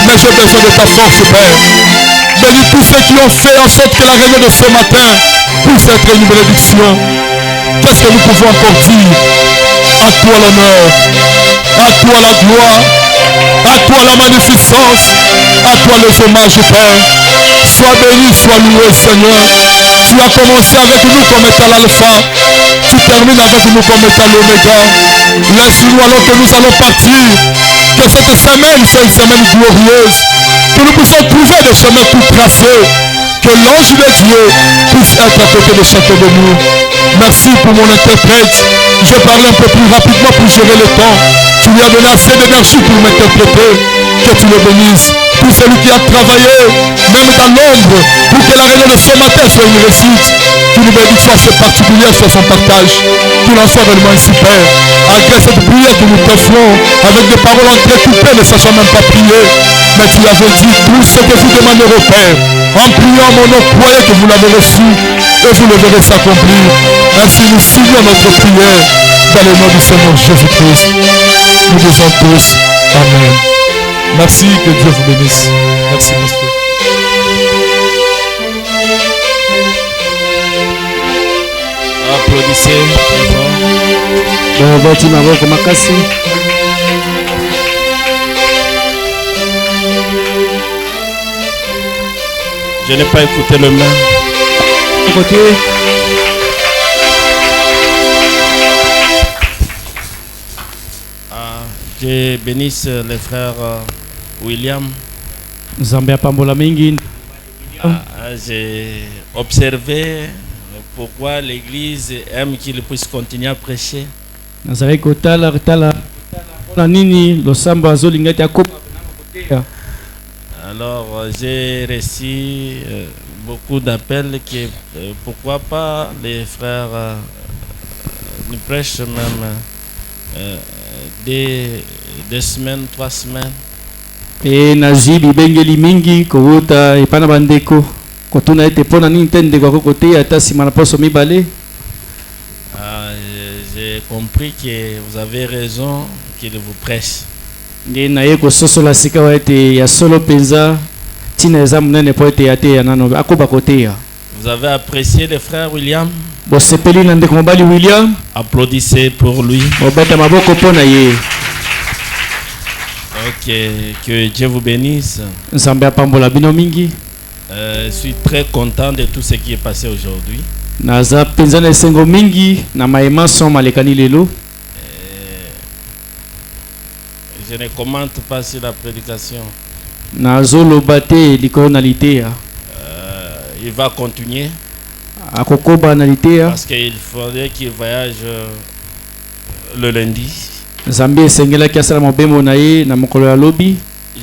mais j'ai besoin de ta force, Père. Bénis tous ceux qui ont fait en sorte que la réunion de ce matin puisse être une bénédiction. Qu'est-ce que nous pouvons encore dire? À toi l'honneur, à toi la gloire, à toi la magnificence, à toi les hommages, Père. Sois béni, sois loué, Seigneur. Tu as commencé avec nous comme étant l'alpha. Tu termines avec nous comme étant l'oméga. Laisse-nous alors que nous allons partir. Que cette semaine soit une semaine glorieuse. Que nous puissions trouver des chemins tout tracés. Que l'ange de Dieu puisse être à côté de chacun de nous. Merci pour mon interprète. Je parle un peu plus rapidement pour gérer le temps. Tu lui as donné assez d'énergie pour m'interpréter. Que tu le bénisses. Tout celui qui a travaillé, même dans l'ombre, pour que la réunion de ce matin soit une réussite. Qu'une bénédiction assez particulière sur son partage. Qu'il en soit vraiment ainsi, Père. Agrée cette prière que nous t'offrons, avec des paroles entrecoupées, ne sachant même pas prier. Mais tu avais dit tout ce que vous demanderez, Père. En priant mon nom, croyez que vous l'avez reçu et vous le verrez s'accomplir. Ainsi nous signons notre prière dans le nom du Seigneur Jésus-Christ. Nous disons tous Amen. Merci, que Dieu vous bénisse. Merci, pasteur. Applaudissez. Je n'ai pas écouté le main. Je bénisse les frères William. J'ai observé pourquoi l'Église aime qu'il puisse continuer à prêcher. Alors j'ai reçu beaucoup d'appels que pourquoi pas les frères nous prêchent même des semaines, 3 semaines. Et nazi bibengeli mingi kowuta ipana bandeko kotuna ete pona nintende kwa kote ata simana poso mibale. J'ai compris que vous avez raison qu'il vous prêche. Nde na yeko soso la sika wa ete ya solo penza tina eza munene po ete ate ya nano akoba kote ya. Vous avez apprécié le frère William? Bo sepeli na ndeko mobali William. Applaudissez pour lui. Obeta maboko pona ye. Ok, que Dieu vous bénisse. Je suis très content de tout ce qui est passé aujourd'hui. Je ne commente pas sur la prédication. Il va continuer. Parce qu'il faudrait qu'il voyage le lundi.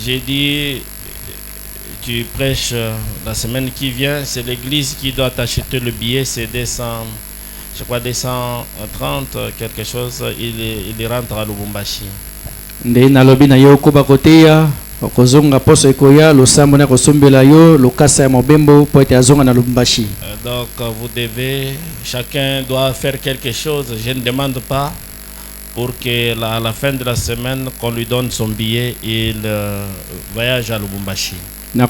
J'ai dit, tu prêches la semaine qui vient, c'est l'église qui doit t'acheter le billet, c'est 200, je crois 230, quelque chose, il rentre à Lubumbashi. Donc vous devez, chacun doit faire quelque chose, je ne demande pas pour que à la fin de la semaine qu'on lui donne son billet, il voyage à Lubumbashi. Vous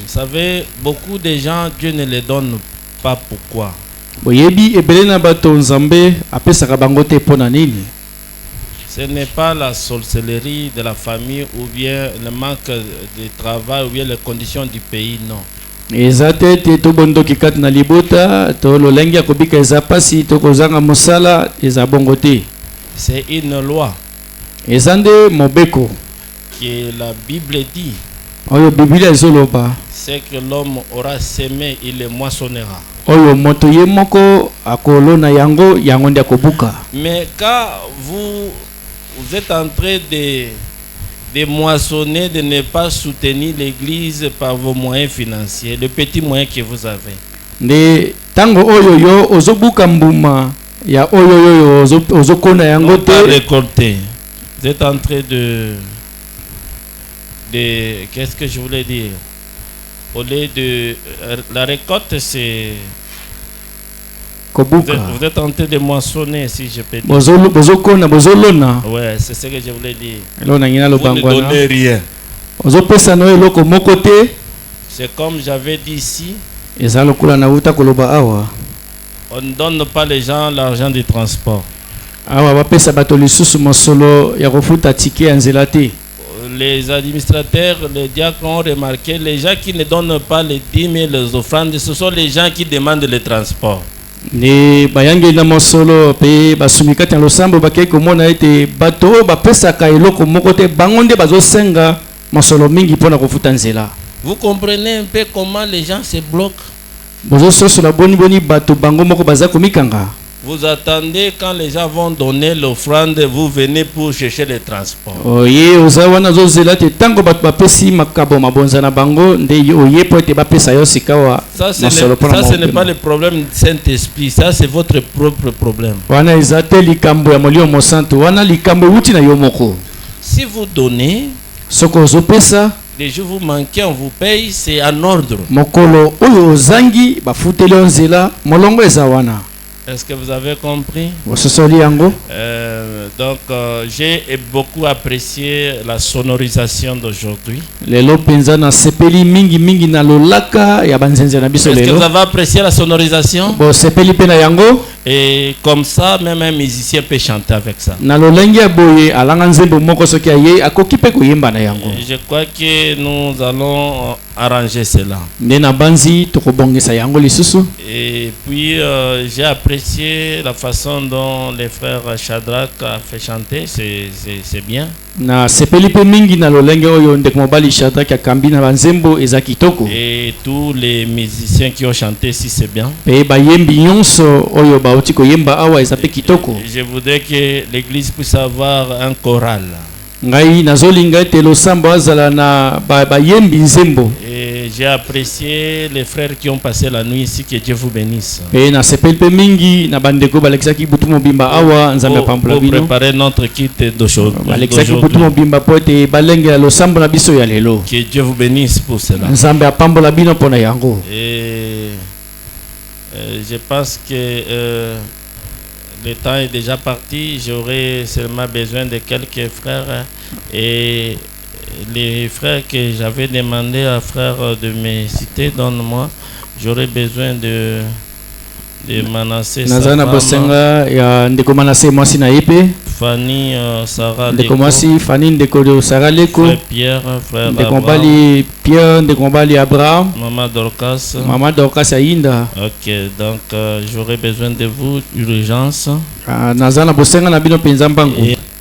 savez, beaucoup de gens, Dieu ne les donne pas pourquoi. Ce n'est pas la sorcellerie de la famille ou bien le manque de travail ou bien les conditions du pays, non. C'est une loi que la Bible dit. C'est que l'homme aura semé, il le moissonnera. Mais quand vous êtes en train de moissonner, de ne pas soutenir l'église par vos moyens financiers, le petit moyen que vous avez. Pas récolter. Vous êtes en train de qu'est-ce que je voulais dire? Au lieu de la récolte, c'est Vous êtes tenté de moissonner, si je peux dire. Ouais, c'est ce que je voulais dire. Vous ne donnez rien. C'est comme j'avais dit ici. On ne donne pas les gens l'argent du transport. Les administrateurs, les diacres ont remarqué, les gens qui ne donnent pas les dîmes et les offrandes, ce sont les gens qui demandent le transport. Ne bayangi na mosolo pe basumikati ya losambo bakei komona ete bato bapesaka eloko moko te bango nde bazosenga mosolo mingi mpona kofuta nzela. Vous comprenez un peu comment les gens se bloquent. Bozososola boni bato bango moko baza komikanga. Vous attendez quand les gens vont donner l'offrande, vous venez pour chercher le transport. Oye ozawana zozela te tango bato bapesi makabo mabonza na bango nde oye po ete bapesa yo sikawa. Ça ce n'est pas le problème du Saint-Esprit, ça c'est votre propre problème. Wana ezate likambo ya molio mosanto, wana likambo uti na yo moko. Si vous donnez, soko ozopesa, les jours vous manquez, on vous paye, c'est en ordre. Mokolo oyo ozangi bafuteli onzela molongo eza wana. Est-ce que vous avez compris? Donc, j'ai beaucoup apprécié la sonorisation d'aujourd'hui. Est-ce que vous avez apprécié la sonorisation? Et comme ça, même un musicien peut chanter avec ça. Je crois que nous allons arranger cela. Et puis, j'ai apprécié la façon dont les frères Shadrach a fait chanter, c'est bien. Et tous les musiciens qui ont chanté, si c'est bien. Je voudrais que l'église puisse avoir un choral. Et j'ai apprécié les frères qui ont passé la nuit ici, que Dieu vous bénisse. Pour préparer notre kit d'aujourd'hui. Que Dieu vous bénisse pour cela. Et je pense que le temps est déjà parti. J'aurai seulement besoin de quelques frères et les frères que j'avais demandé à frère de me citer, donne-moi. J'aurais besoin de Manassé, Fanny, Sarah Leko, frère Pierre, frère Abraham, Maman Dorcas Ainda. Ok, donc j'aurais besoin de vous, urgence. Et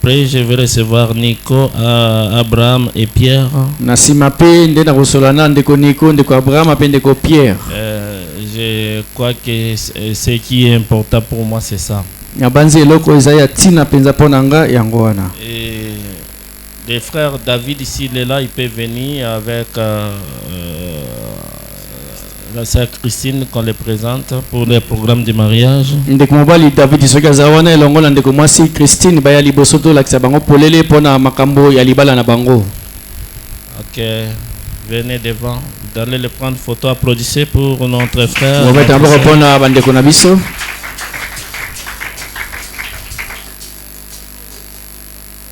après je vais recevoir Nico, Abraham et Pierre. Je crois que ce qui est important pour moi c'est ça. Et les frères David ici, il est là, il peut venir avec la sœur Christine qu'on les présente pour le programme de mariage. Ok, venez devant, vous allez le prendre photo, applaudissez pour notre frère.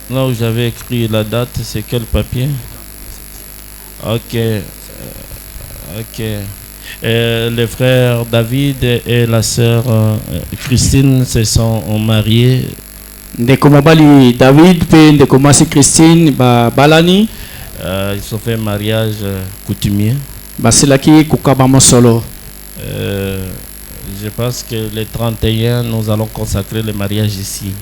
Là où j'avais écrit la date, c'est quel papier? Ok, ok. Le frère David et la sœur Christine se sont mariés. David et Christine balani. Ils ont fait un mariage coutumier. Je pense que le 31, nous allons consacrer le mariage ici.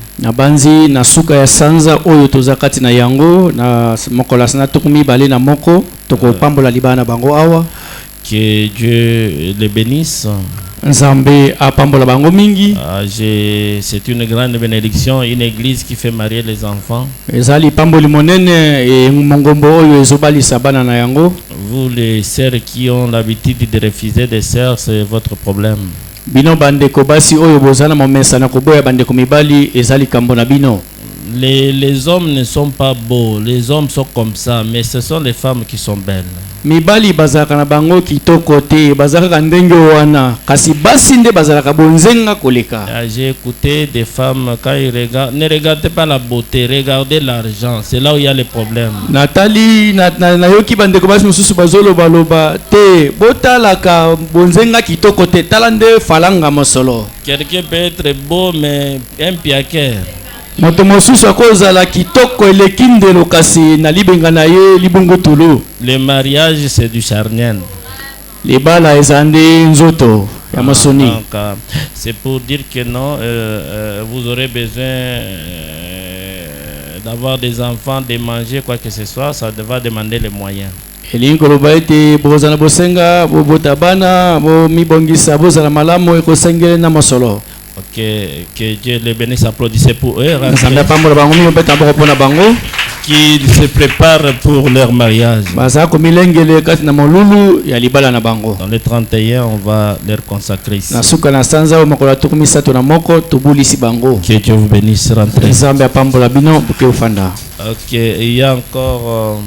Que Dieu les bénisse. C'est une grande bénédiction, une église qui fait marier les enfants. Vous les sœurs qui ont l'habitude de refuser des sœurs, c'est votre problème. les hommes ne sont pas beaux, les hommes sont comme ça, mais ce sont les femmes qui sont belles. Mibali bazalaka na bango kitoko te, bazalaka ndenge wana, kasi basi nde bazalaka bonzenga koleka. J'ai écouté des femmes quand ils regardent, ne regardez pas la beauté, regardez l'argent, c'est là où il y a les problèmes. Natali na yoki bandeko basi mususu bazolo baloba te, botalaka bonzenga kitoko te, talande falanga mosolo. Quelqu'un peut être beau mais un piaquer. Moto mosusu akozala kitoko elekindelo kasi na libenga na ye libungu tulu. Le mariage c'est du charnel. Libala ezande nzoto ya masoni. Donc c'est pour dire que non, vous aurez besoin d'avoir des enfants, de manger quoi que ce soit, ça va demander les moyens. Elingo lobaite bozana bosenga bobota bana bo mibongisa bozala malamu ekosengele na masolo. Ok, que Dieu les bénisse, applaudissez pour eux. Qui se préparent pour leur mariage. Dans le 31, on va leur consacrer ici. Que Dieu vous bénisse, rentrez. Ok, il y a encore...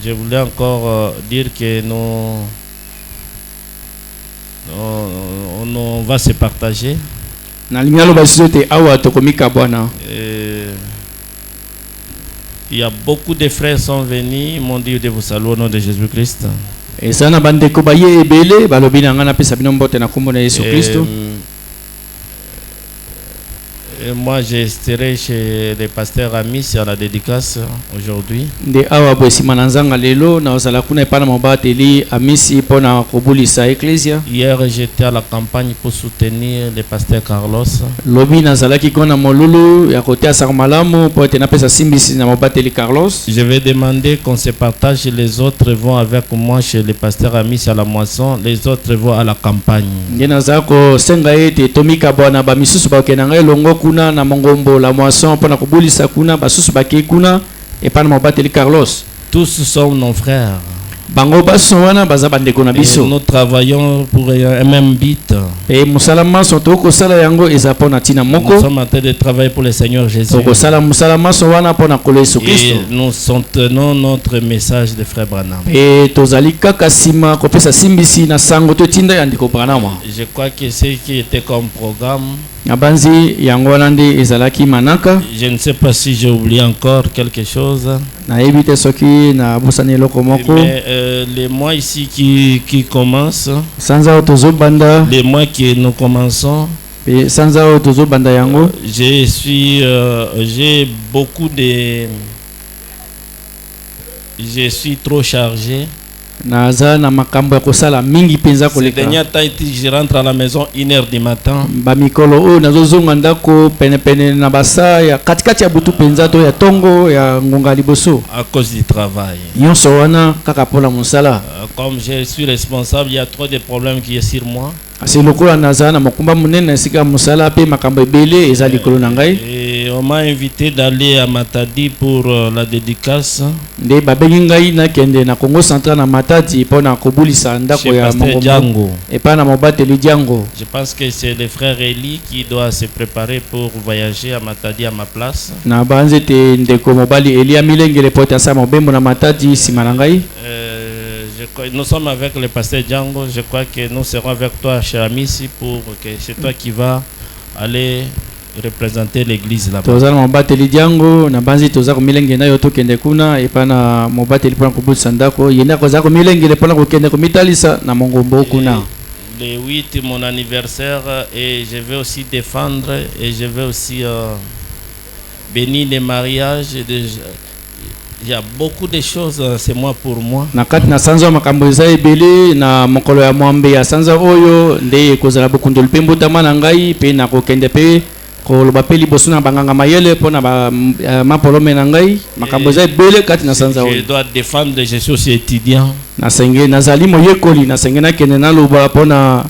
je voulais encore dire que on va se partager. Il y a beaucoup de frères qui sont venus, ils m'ont dit de vous saluer au nom de Jésus-Christ. Et moi, je serai chez le pasteur Amis à la dédicace aujourd'hui. Hier, j'étais à la campagne pour soutenir le pasteur Carlos. Je vais demander qu'on se partage. Les autres vont avec moi chez le pasteur Amis à la moisson. Les autres vont à la campagne. Na mongombo la moisson pour na kubulisa kuna basusu baki kuna et pas na bateli Carlos. Tous sont nos frères. Bango baso wana baza bandeko na biso. Nous travaillons pour un même but. Et musalama soto ko sala yango ezapona tina moko. Nous sommes en train de travailler pour le Seigneur Jésus. Ko sala musalama so wana pona ko Yesu Kristo. Et nous soutenons notre message de frère Branham. Et tozali kaka sima ko pesa simbisi na sango to tinda yandiko Branham. Je crois que ce qui était comme programme. Abanzi yango nandi ezalaki manaka. Je ne sais pas si j'ai oublié encore quelque chose. Na ebite soki na busani loko moko. Mais les mois ici qui commencent. Sanza otozo banda. Les mois que nous commençons. Et sanza otozo banda yango. J'ai beaucoup de. Je suis trop chargé. Naza na makambo ya kosala mingi penza koleka. Ces derniers temps, je rentre à la maison 1h du matin. Ba mikolo o nazozonga ndako pene na basa ya katikati ya butu penza to ya tongo ya ngonga liboso. À cause du travail. Nyonso wana kaka pola mosala. Comme je suis responsable, il y a trop de problèmes qui sont sur moi. C'est lokola naza na makumba munene sika mosala pe makambo ebele eza likolo na ngai. Et on m'a invité d'aller à Matadi pour la dédicace. Nde babengi ngai na kende na Congo Central na Matadi pona kobulisa ndako ya Mongo. Et pas na mobateli Django. Je pense que c'est le frère Eli qui doit se préparer pour voyager à Matadi à ma place. Na banze te ndeko mobali Eli amilengele pota sa mobembo na Matadi sima na ngai. Nous sommes avec le pasteur Django. Je crois que nous serons avec toi, cher ami, ici pour que c'est toi qui vas aller représenter l'église là-bas. Toza mobateli Django na banzi toza ko milenge na yo to kende kuna e pa na mobateli pona kubulisa ndako yenda ko za ko milenge pona ko kende ko mitalisa na mongombo kuna. Le 8 mon anniversaire et je vais aussi défendre et je vais aussi bénir les mariages et il y a beaucoup de choses, c'est moi pour moi. Nakati na sanzo makambo za ebele na mokolo ya mwambe ya sanzo oyo nde kozala bokundol pe mbotama na ngai pe na kokende pe ko loba pe liboso na banganga mayele pona ba mapolome na ngai makambo za ebele kati na sanzo oyo. Je dois défendre, je suis aussi étudiant. Na senge nazali moyekoli na senge na kende na loba pona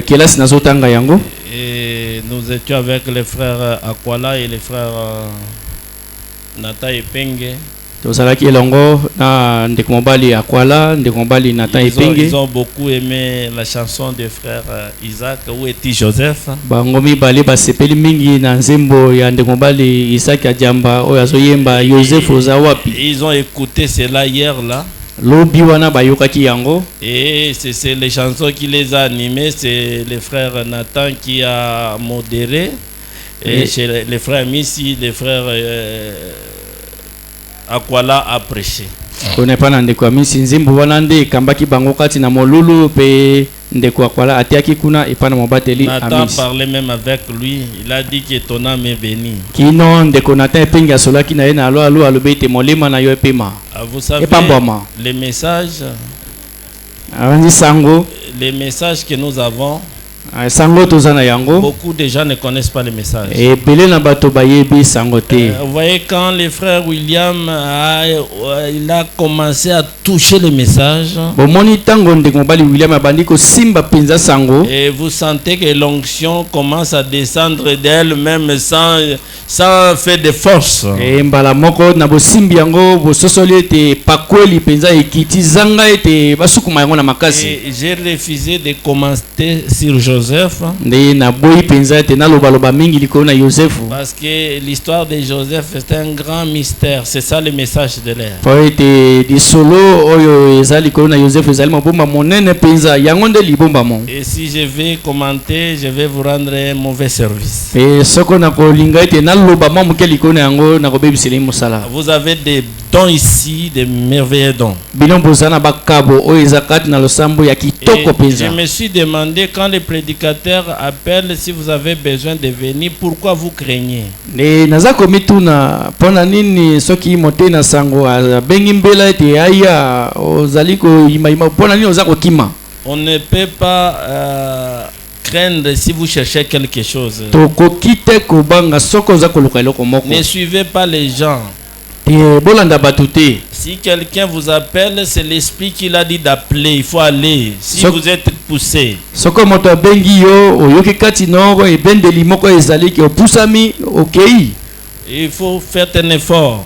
kelasi na zotanga yango. Et nous étions avec les frères Akwala et les frères Nata et Penge. tozalaki elongo na ndeko mobali Akwala, ndeko mobali Nathan Epenge. Ils ont beaucoup aimé la chanson de frère Isaac, où est-il Joseph? Bango mibale basepeli mingi na nzembo ya ndeko mobali Isaac Adjamba oyo azoyemba Joseph oza wapi. Ils ont écouté cela hier là. Lobi wana bayokaki yango. Et c'est les chansons qui les a animés, c'est le frère Nathan qui a modéré. Et chez les frères Missi, les frères Akwala a prêché. Kone pa na ndeko Missi nzembo wana nde kambaki bango kati na molulu pe ndeko Akwala atiaki kuna epana mobateli Amis. Nathan parlait même avec lui, il a dit que ton âme est bénie. Kino ndeko Nathan Epenge asolaki na ye na alo alobete molema na yo epema. Vous savez, les messages que nous avons, beaucoup de gens ne connaissent pas les messages. Vous voyez, quand le frère William il a commencé à toucher les messages, et vous sentez que l'onction commence à descendre d'elle-même sans faire de force. Et j'ai refusé de commenter sur Joseph, parce que l'histoire de Joseph est un grand mystère. C'est ça le message de l'air. Et si je vais commenter, je vais vous rendre un mauvais service. Vous avez des dons ici, des merveilleux dons. Et je me suis demandé, quand les prédicateurs appellent, si vous avez besoin de venir, pourquoi vous craignez? On ne peut pas craindre si vous cherchez quelque chose. Ne suivez pas les gens. Si quelqu'un vous appelle, c'est l'esprit qui l'a dit d'appeler. Il faut aller. Si vous êtes poussé, il faut faire un effort.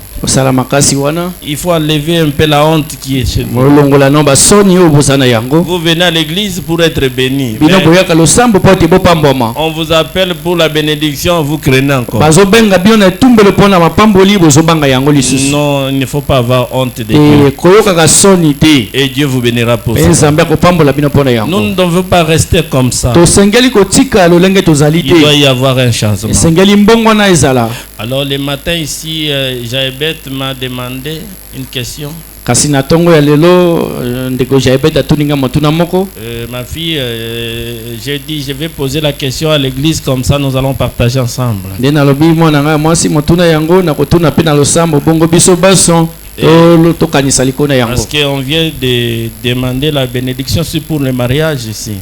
Il faut enlever un peu la honte qui est chez vous. Vous venez à l'église pour être béni. On vous appelle pour la bénédiction, vous craignez encore. Non, il ne faut pas avoir honte de Dieu. Et Dieu vous bénira pour ça. Nous ne devons pas rester comme ça. Il doit y avoir un changement. Alors le matin ici, Jaébet m'a demandé une question. Ma fille, j'ai dit je vais poser la question à l'église, comme ça nous allons partager ensemble. Parce qu'on vient de demander la bénédiction, c'est pour le mariage ici.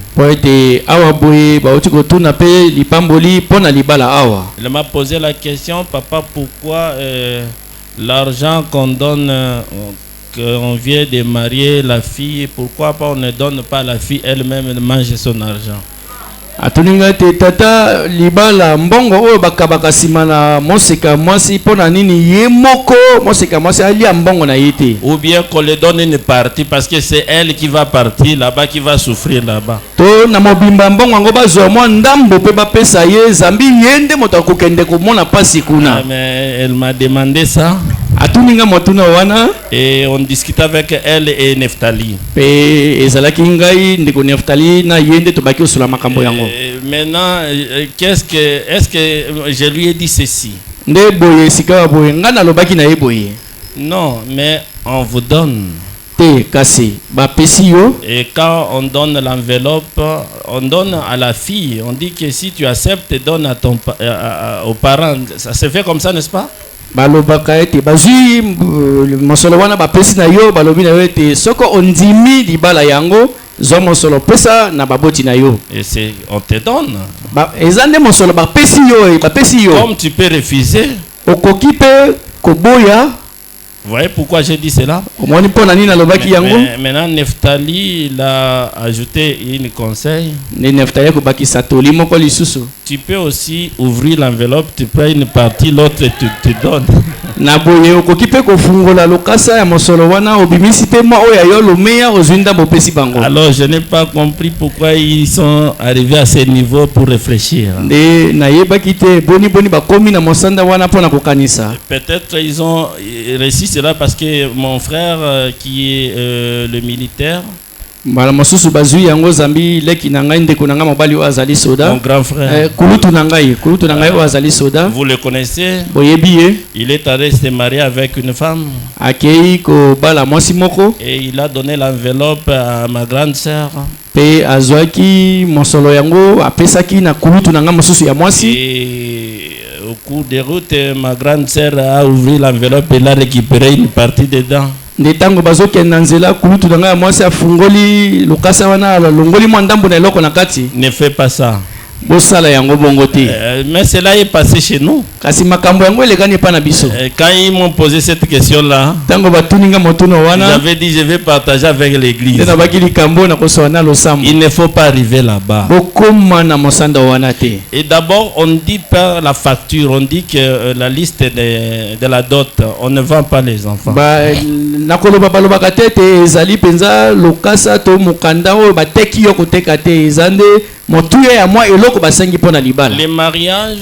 Il m'a posé la question, papa, pourquoi l'argent qu'on donne, qu'on vient de marier la fille, pourquoi pas on ne donne pas la fille elle-même de manger son argent? Atuninga te tata libala mbongo oyo bakabaka simana moseka mwasi pona nini ye moko moseka mwasi ali mbongo na yete, ou bien qu'on le donne une partie parce que c'est elle qui va partir là-bas, qui va souffrir là-bas. To na mobimba mbongo ngo bazwa mwa ndambo pe ba pesa ye zambi yende moto akokende ko mona pasi kuna. Mais elle m'a demandé ça. Atuninga motuna wana et on discute avec elle et Neftali. Pe ezalaki ngai ndiko Neftali na yende to baki osula makambo yango. Maintenant est-ce que je lui ai dit ceci? Nde boye sika boye ngana lobaki na ye boye. Non, mais on vous donne. Et quand on donne l'enveloppe, on donne à la fille. On dit que si tu acceptes, donne à ton aux parents. Ça se fait comme ça, n'est-ce pas? Balobaka ete bazui mosolo wana bapesi na yo balobi na yo ete soko ondimi libala yango zo mosolo pesa na baboti na yo. Et c'est on te donne. Ba ezande mosolo bapesi yo bapesi yo. Comme tu peux refuser. Okoki pe koboya. Vous voyez pourquoi j'ai dit cela? Maintenant, Neftali il a ajouté une conseil. Tu peux aussi ouvrir l'enveloppe, tu prends une partie, l'autre tu te donnes. na boye okoki pe kofungola lokasa ya mosolo wana obimisi pe mwa oyo yo lomeya ozwinda bopesi bango. Alors je n'ai pas compris pourquoi ils sont arrivés à ce niveau pour réfléchir. Nde na yebaki te boni bakomi na mosanda wana pona kokanisa. Peut-être ils ont réussi cela parce que mon frère qui est le militaire, mbala mosusu bazui yango zambi leki na ngai ndeko na ngai mobali oyo azali soda. mon grand frère, kulutu na ngai oyo azali soda. vous le connaissez, Boyebi ye il est allé se marier avec une femme akei kobala mwasi moko et il a donné l'enveloppe à ma grande sœur. pe azwaki mosolo yango apesaki na kulutu na ngai mosusu ya mwasi. Et au cours des routes, ma grande sœur a ouvert l'enveloppe et a récupéré une partie dedans. Nde tango bazokenda nzela kulutu na ngai ya mwasi afungoli lokasa wana alongoli mwa ndambo na eloko na kati. Ne fais pas ça. Bosala yango bongo te. Mais cela est passé chez nous. Kasi makambo yango elekani pa na biso. Quand ils m'ont posé cette question-là, Tango batuninga motuno wana j'avais dit je vais partager avec l'église. tena bakili kambo na kosoana losambo. Il ne faut pas arriver là-bas. Bokoma na mosanda wana te. Et d'abord, on dit par la facture, on dit que la liste de la dot, on ne vend pas les enfants. Ba nakoloba balobaka te te ezali penza lokasa to mukanda oyo bateki yo koteka te ezande motuya ya mwa eloko basengi pona libala. Les mariages,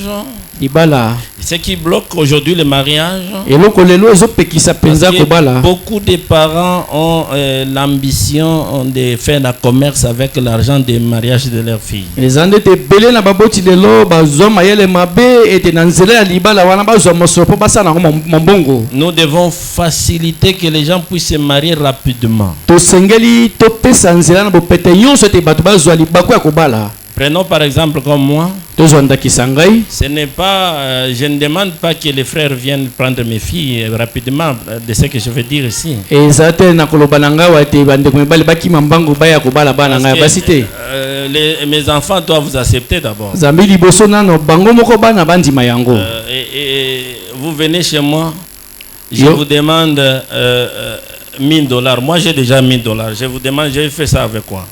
Libala ce qui bloque aujourd'hui les mariages, eloko lelo ezopekisa penza parce que kobala. beaucoup de parents ont l'ambition de faire la commerce avec l'argent des mariages de leurs filles. Ezande te belé na baboti lelo bazwa mayele mabe ete na nzela ya libala wana bazwa mosolo po basala ngo mbongo. Nous devons faciliter que les gens puissent se marier rapidement. Tosengeli topesa nzela na bopete nyonso ete bato bazwa libako ya kobala. Prenons par exemple comme moi, Tozwandakisa ngai. ce n'est pas, je ne demande pas que les frères viennent prendre mes filles rapidement, de ce que je veux dire ici. Eza te na koloba na ngai wa te bandeko mibali bakima mbango baya kobala bana ngai basi te. Mes enfants doivent vous accepter d'abord. Zambi liboso nano bango moko bana bandima yango. Et vous venez chez moi, je Yo. vous demande $1000. Moi j'ai déjà $1000. Je vous demande, je fais ça avec quoi?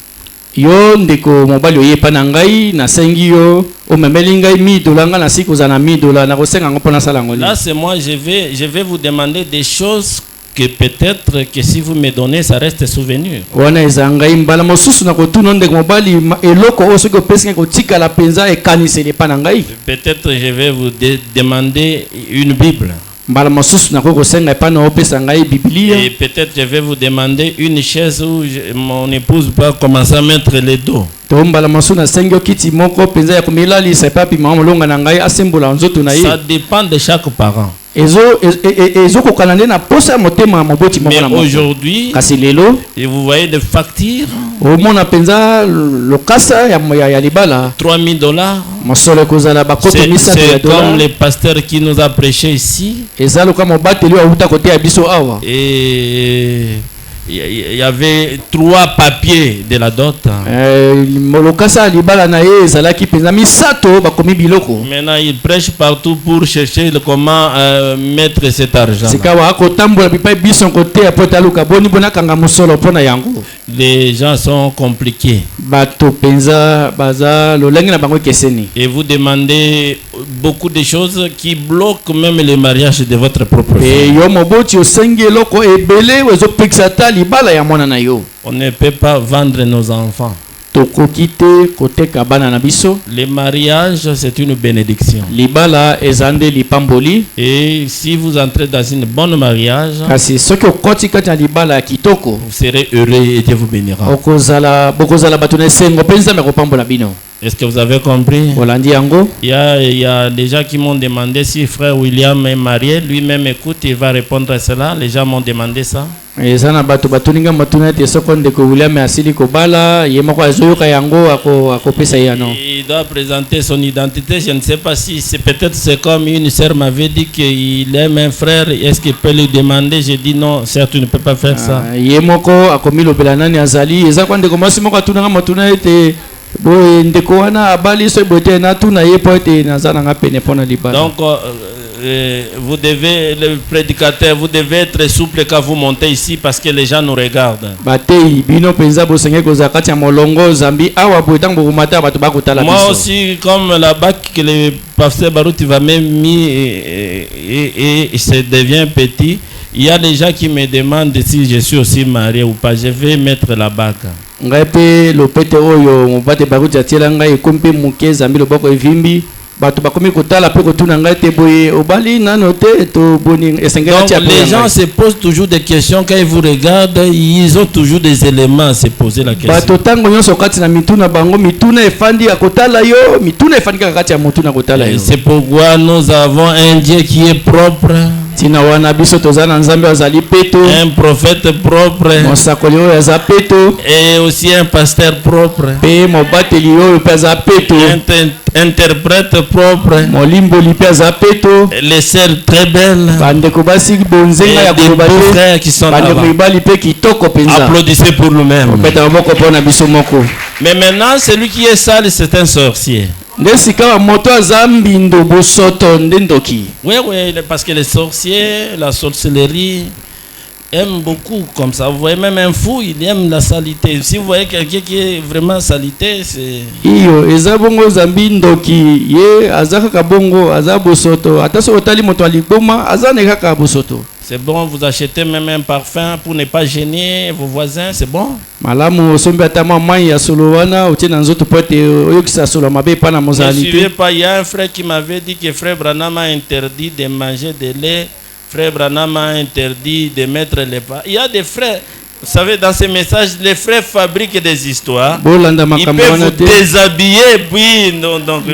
Yo ndeko mobali oyepa na ngai na sengi yo o memeli ngai $1000 nga na siku za na $1000 na kosenga ngo pona sala ngoli. Là c'est moi, je vais vous demander des choses que peut-être que si vous me donnez ça reste souvenir. Wana eza ngai mbala mosusu na kotuna ndeko mobali eloko o soki opesi ko tika la penza e kanisele pa na ngai. Peut-être je vais vous demander une Bible. Mbala mosusu na ko senga pa na opesa ngai Biblia. Et peut-être je vais vous demander une chaise où mon épouse va commencer à mettre les dos. To mbala mosusu na sengi kiti moko penza ya komilali sa papi mama longa na ngai asembola nzoto na ye. Ça dépend de chaque parent. Ezo ko kanande na posa motema moboti moko na Mais moko. aujourd'hui, Kasi lelo et vous voyez des factures, o mona penza lokasa ya libala $3000. mosolo kozala bakoto misato ya C'est comme dola. le pasteur qui nous a prêché ici. Eza loka mobateli wa uta kote ya biso awa. Et il y avait 3 papiers de la dot. Lokasa libala na ye ezalaki penza misato bakomi biloko. Maintenant, il prêche partout pour chercher comment mettre cet argent. Sikawa akotambola bipai biso kote ya pota luka boni bona kanga mosolo pona yango. Les gens sont compliqués. Bato penza baza lolenge na bango keseni. Et vous demandez beaucoup de choses qui bloquent même le mariage de votre propre fille. Yo moboti osengi eloko ebele wezo pexata libala ya mwana na yo. On ne peut pas vendre nos enfants. Tokoki te koteka bana na biso. Le mariage, c'est une bénédiction. Libala ezande lipamboli. Et si vous entrez dans une bonne mariage, Kasi soki okoti kati na libala ya kitoko. vous serez heureux et Dieu vous bénira. Bokozala bato na esengo penza me kopambola bino. Est-ce que vous avez compris? Olandi yango. Il y a des gens qui m'ont demandé si frère William est marié. Lui-même écoute, il va répondre à cela. Les gens m'ont demandé ça. Eza na bato batuninga matuna te soko ndeko William asili kobala ye moko azoyoka yango akopesa yano. Il doit présenter son identité. Je ne sais pas si c'est peut-être c'est comme une sœur m'avait dit qu'il aime un frère. Est-ce qu'il peut lui demander? J'ai dit non, certes tu ne peux pas faire ça. Ye moko akomi lobela nani azali eza kwa ndeko masi moko atunanga matuna te boye ndeko wana abali so bote na tuna ye po te nazana nga pene pona libala. Donc vous devez, le prédicateur, vous devez être souple quand vous montez ici parce que les gens nous regardent. Moi aussi, comme la bac que le pasteur Barouti va même mis et ça devient petit, il y a des gens qui me demandent si je suis aussi marié ou pas. Je vais mettre la bague. Donc les gens se posent toujours des questions quand ils vous regardent, ils ont toujours des éléments à se poser la question. C'est pourquoi nous avons un Dieu qui est propre, un prophète propre et aussi un pasteur propre, un interprète propre, les sœurs très belles, et des beaux frères qui sont là-bas. Applaudissez pour nous-mêmes. Mais maintenant, celui qui est sale, c'est un sorcier. Oui, parce que les sorciers, la sorcellerie aiment beaucoup comme ça. Vous voyez, même un fou, il aime la saleté. Si vous voyez quelqu'un qui est vraiment saleté, c'est... C'est bon, vous achetez même un parfum pour ne pas gêner vos voisins, c'est bon. Ne suivez pas, il y a un frère qui m'avait dit que frère Branham a interdit de manger de lait, frère Branham a interdit de mettre les pas. Il y a des frères, vous savez, dans ces messages, les frères fabriquent des histoires. Ils peuvent vous déshabiller, puis donc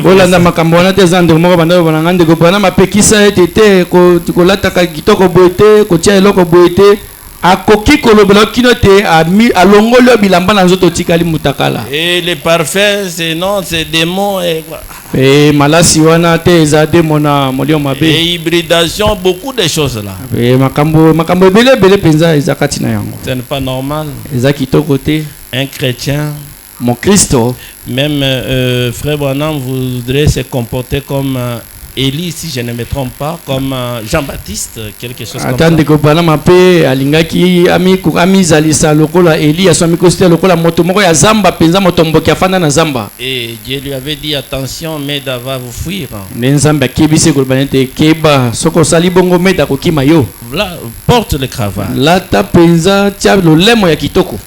et les parfums, c'est non, c'est démons et quoi. Et hybridation, beaucoup de choses là. Ce n'est pas normal. Un chrétien, mon Christo, même frère Branham voudrait se comporter comme Élie, si je ne me trompe pas, comme Jean-Baptiste, quelque chose comme ça. Et Dieu lui avait dit attention, Meda va vous fuir. Là, porte le cravate.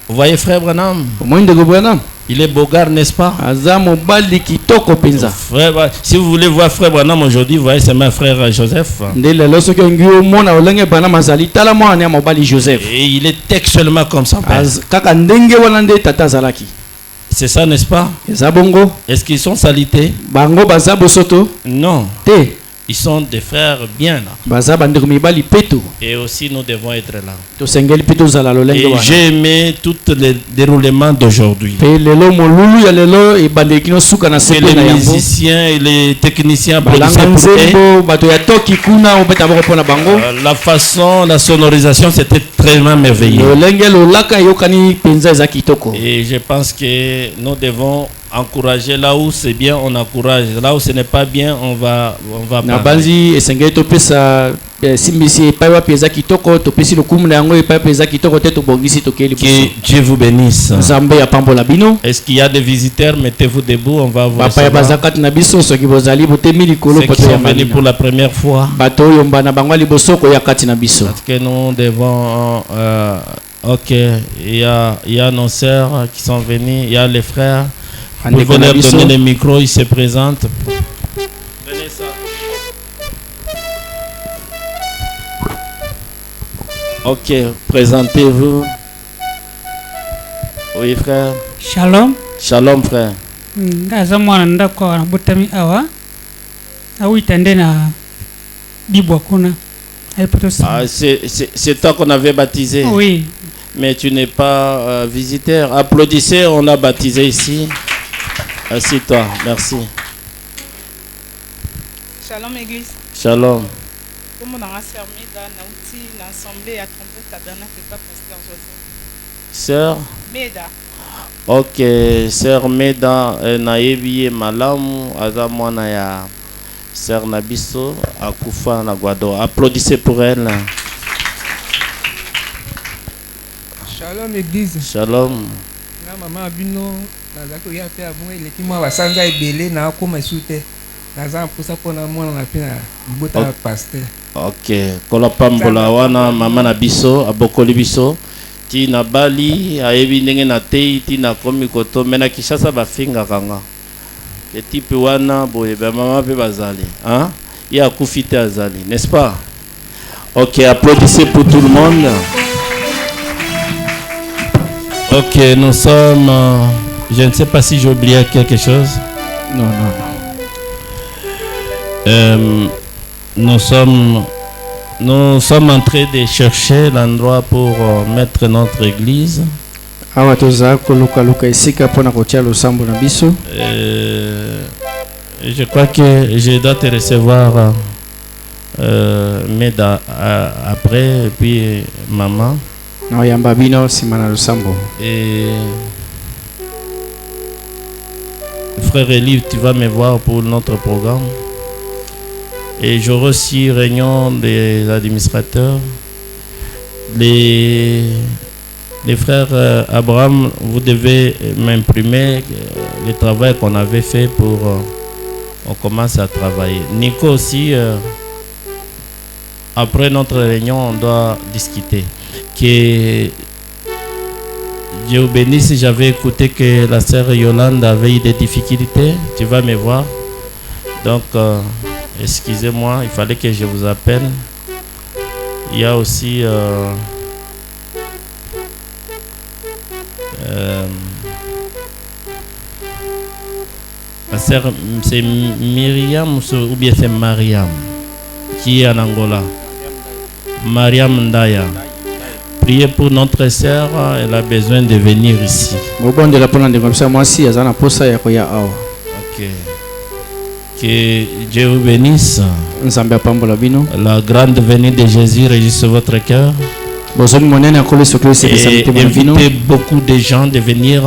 Vous voyez frère Branham, il est beau gars, n'est-ce pas? Frère, si vous voulez voir frère Branham aujourd'hui, vous voyez c'est mon frère Joseph. Et il est textuellement comme son père. C'est ça, n'est-ce pas? Est-ce qu'ils sont salités? Non. Ils sont des frères bien là. Et aussi nous devons être là. Et j'ai aimé tout le déroulement d'aujourd'hui. Et les musiciens et les techniciens la façon, la sonorisation, c'était très merveilleux. Et je pense que nous devons encourager là où c'est bien, on encourage. Là où ce n'est pas bien, on va parler. Que Dieu vous bénisse. Est-ce qu'il y a des visiteurs? Mettez-vous debout, on va vous recevoir. Ceux qui sont venus pour la première fois. Parce que nous devons... ok, il y a nos sœurs qui sont venues, il y a les frères. Vous venez leur donner le micro, ils se présentent. Venez ça. Ok, présentez-vous. Oui, frère. Shalom. Shalom, frère. C'est toi qu'on avait baptisé? Oui. Mais tu n'es pas visiteur. Applaudissez, on a baptisé ici. Assis-toi, merci. Shalom Église. Shalom. Comme on a servi dans l'assemblée à Trompette Tabernacle, pasteur Joseph. Sœur Meda. Ok, sœur Meda, nayebi malamu azamwana Sœur Nabiso Akufa Naguado. Applaudissez pour elle. Shalom église. Shalom. Na maman abino nazako ya pe abunga ileki mwa basanza ebele na koma sute. Naza mposa pona mwana na pina mbota pasteur. Ok. Kola pambola wana mama Nabiso abokoli biso. Ti na Bali ayebi ndenge na tei ti na komi koto mena Kishasa bafinga kanga. Le type wana boye ba mama pe bazali, hein? Il y a kufite azali, n'est-ce pas? Ok, applaudissez pour tout le monde. Ok, nous sommes je ne sais pas si j'ai oublié quelque chose. Non. Nous sommes en train de chercher l'endroit pour mettre notre église. Awa toza koluka esika pona kotia losambo na biso. Je crois que je dois te recevoir Meda après et puis maman. Na yamba bino simana losambo. Et frère Eli, tu vas me voir pour notre programme. Et j'aurai aussi réunion des administrateurs. Les frères Abraham, vous devez m'imprimer le travail qu'on avait fait pour on commence à travailler. Nico aussi, après notre réunion, on doit discuter. Que Dieu bénisse, j'avais écouté que la sœur Yolande avait eu des difficultés. Tu vas me voir. Donc, excusez-moi, il fallait que je vous appelle. Il y a aussi... la sœur, c'est Myriam ou bien c'est Mariam qui est en Angola. Mariam Ndaya. Priez pour notre sœur, elle a besoin de venir ici. Ok. Que Dieu vous bénisse. La grande venue de Jésus réjouisse votre cœur. Et invitez beaucoup de gens de venir.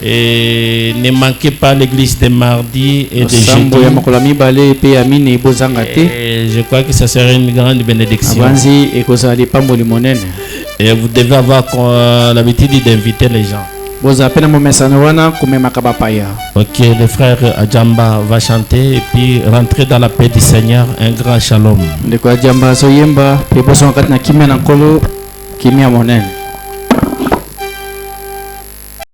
Et ne manquez pas l'église de mardi et de jeudi. Et je crois que ça serait une grande bénédiction. Et vous devez avoir l'habitude d'inviter les gens. Ok, le frère Adjamba va chanter et puis rentrer dans la paix du Seigneur. Un grand shalom.